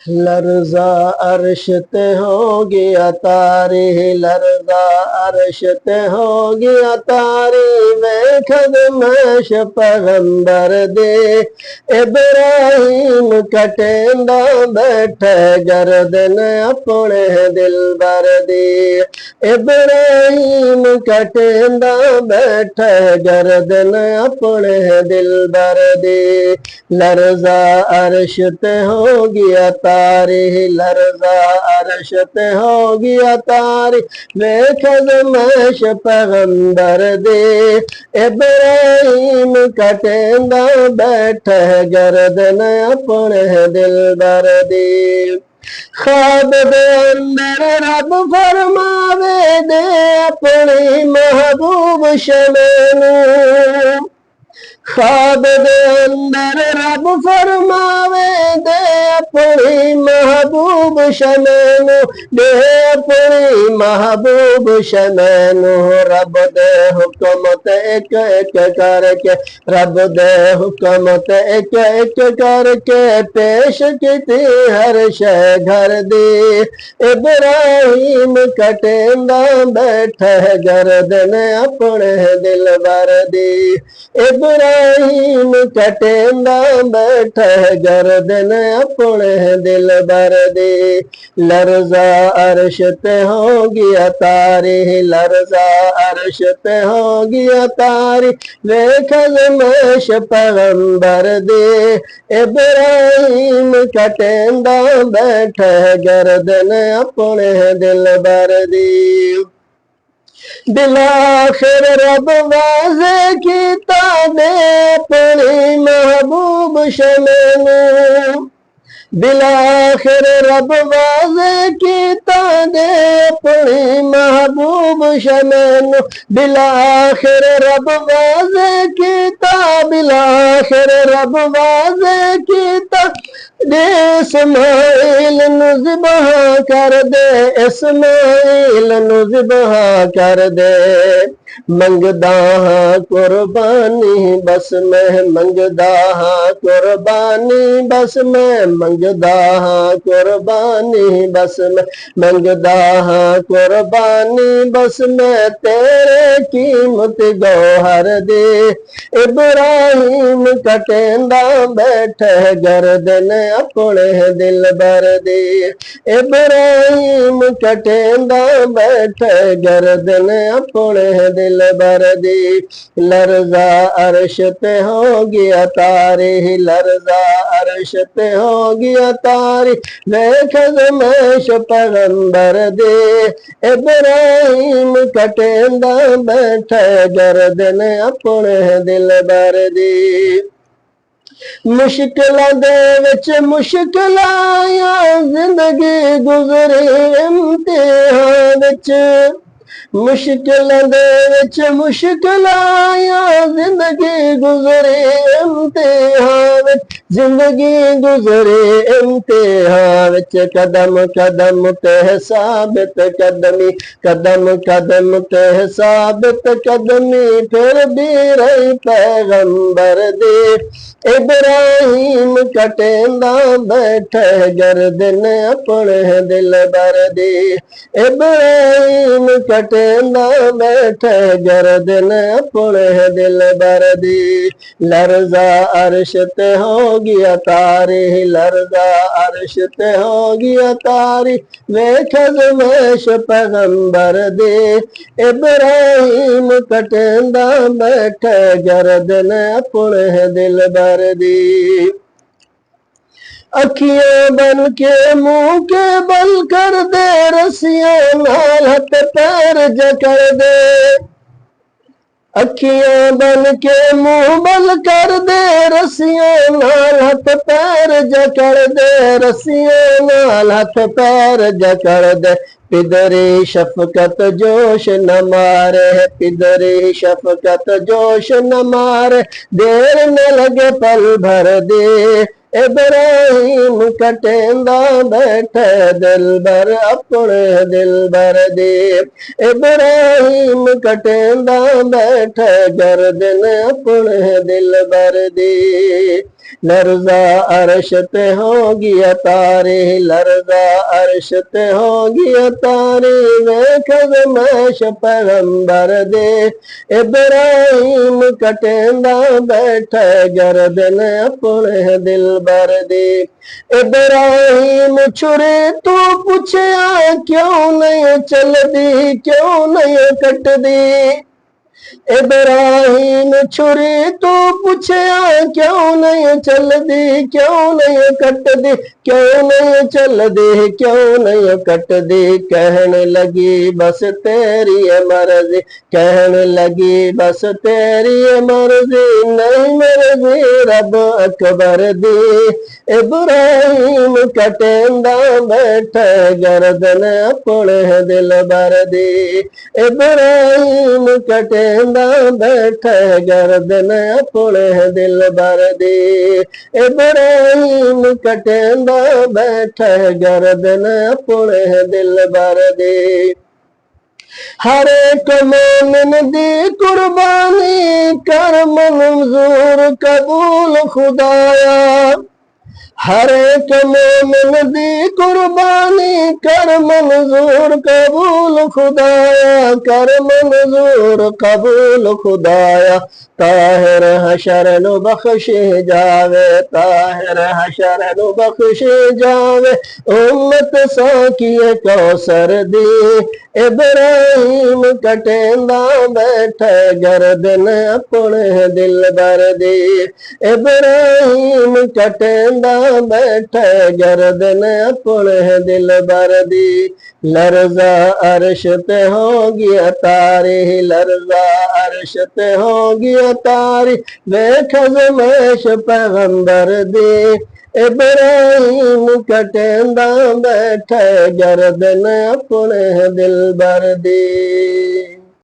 लर्जा अर्श ते हो गया तारी, लर्जा अर्श ते हो गया तारी, मैं खदमश पैगंबर दे इब्राहिम कटेंदा बैठे गर्दन अपने दिल बर दे, इब्राहिम कटेंदा बैठे गर्दन अपने दिल बर दे। लर्जा अर्श ते हो गया तारी, लर्जा अर्श ते हो गया तारी, बेखदमश पैगंबर दे इब्राहिम कटेंदा बैठे गर्दन अपने दिल बर दे। ख्वाब दे अंदर रब फरमावे दे अपनी महबूब शमेनू, ख्वाब दे अंदर रब फरमावे दे अपनी महबूब शमेनू, दे अपनी महबूब शमेनू। रब दे हुक्म ते एक एक करके, रब दे हुक्म ते एक एक करके पेश की हर शय घर दे इब्राहिम कटेंदा बैठे गर्दन अपने दिल बर दे, इब्राहिम कटेंदा बैठे गर्दन अपने दिल बर दे। लर्जा अर्श ते हो गया तारी, लर्जा अर्श ते हो गया तारी, बेखदमश पैगंबर दे इब्राहिम कटेंदा बैठे गर्दन अपने दिल बर दे। बिलाखिर रब वाज़े कीता दे अपनी महबूब शमेनू, बिलाखिर रब वाज़े कीता दे अपनी महबूब शमेनू, बिलाखिर रब वाज़े कीता, बिलाखिर रब वाज़े कीता दे इस्माइल नु ज़िबह कर दे, इस्माइल नु ज़िबह कर दे। मंगदा हां कुर्बानी बस मैं, मंगदा हां कुर्बानी बस मैं, मंगदा हां कुर्बानी बस मैं, मंगदा हां कुर्बानी बस मैं, तेरे कीमत गौहर दे इब्राहिम कटेंदा बैठे गर्दन अपने दिल बर दे, इब्राहिम कटेंदा बैठे गर्दन अपने दिल बर दे। लर्जा अर्श ते हो गया तारी, लर्जा अर्श ते हो गया तारी, बेखदमश पैगंबर दे इब्राहिम कटेंदा बैठे गर्दन अपने दिल बर दे। मुश्किलां दे विच मुश्किल आया, जिंदगी गुजरी इम्तिहान विच, मुश्किलां दे विच मुश्किल आया, जिंदगी गुजरी इम्तिहान विच, जिंदगी गुजरी इम्तिहान विच, कदम कदम ते साबित कदमी, कदम कदम ते साबित कदमी, फिर भी रही पैगंबर दे इब्राहिम कटेंदा बैठे गर्दन अपने दिल बर दे, इब्राहिम कटेंदा बैठे गर्दन अपने दिल बर दे। लर्जा अर्श ते हो गया तारी, लर्जा अर्श ते हो गया तारी, बेखदमश पैगंबर दे इब्राहिम कटेंदा बैठे गर्दन अपने दिल बर दे। अखियां बन के मुंह के बल कर दे, रस्सियां नाल हथ पैर जकड़ दे, अखियां बन के मुंह बल कर दे, रस्सियां नाल हथ पैर जकड़ दे, रस्सियां नाल हथ पैर जकड़ दे। पिदरी शफकत जोश न मारे, पिदरी शफकत जोश न मारे, देर न लगे पल भर दे इब्राहिम कटेंदा बैठे दिल बर अपने दिल बर दे, इब्राहिम कटेंदा बैठे गर्दन अपने दिल बर दे। लर्जा अरश ते होगी तारे, लर्जा अरश ते होगी तारे, वेख ज़मैश पैगंबर दे। इब्राहिम कटेंदा बैठे गर्दन अपने दिलबर दी। इब्राहिम छुरे तू पूछया क्यों नहीं चलदी, क्यों नहीं कटदी। इब्राहिम छुरी तू पूछया क्यों नहीं चलदी, क्यों नहीं कटदी, क्यों नहीं चलदी, क्यों नहीं कटदी। कहने लगी बस तेरी मर्जी, कहने लगी बस तेरी मर्जी, नहीं मर्जी रब अकबर दी। इब्राहिम कटेंदा बैठे गर्दन अपने दिलबर दी। इब्राहिम कटेंदा बैठे गर्दन अपने दिलबर दी। इब्राहिम कटेंदा बैठे गर्दन अपने दिलबर दी। हर एक मोमिन दी कुर्बानी कर मंजूर कबूल खुदाया। हर एक मोमिन दी कुर्बानी कर मंजूर कबूल खुदाया, कर मंजूर कबूल खुदाया। ताहिर हशर नु बख्शे जावे, ताहिर हशर नु बख्शे जावे, उम्मत साकिए कौसर दी। इब्राहिम कटेंदा बैठे गर्दन अपने दिलबर दी। इब्राहिम कटेंदा बैठे गर्दन अपने दिलबर दी। लर्जा अरश ते होगी तारी, लर्जा अरश ते होगी तारी, वेख ज़मैश पैगंबर दी। इब्राहिम कटेंदा बैठे गर्दन अपने दिलबर दी।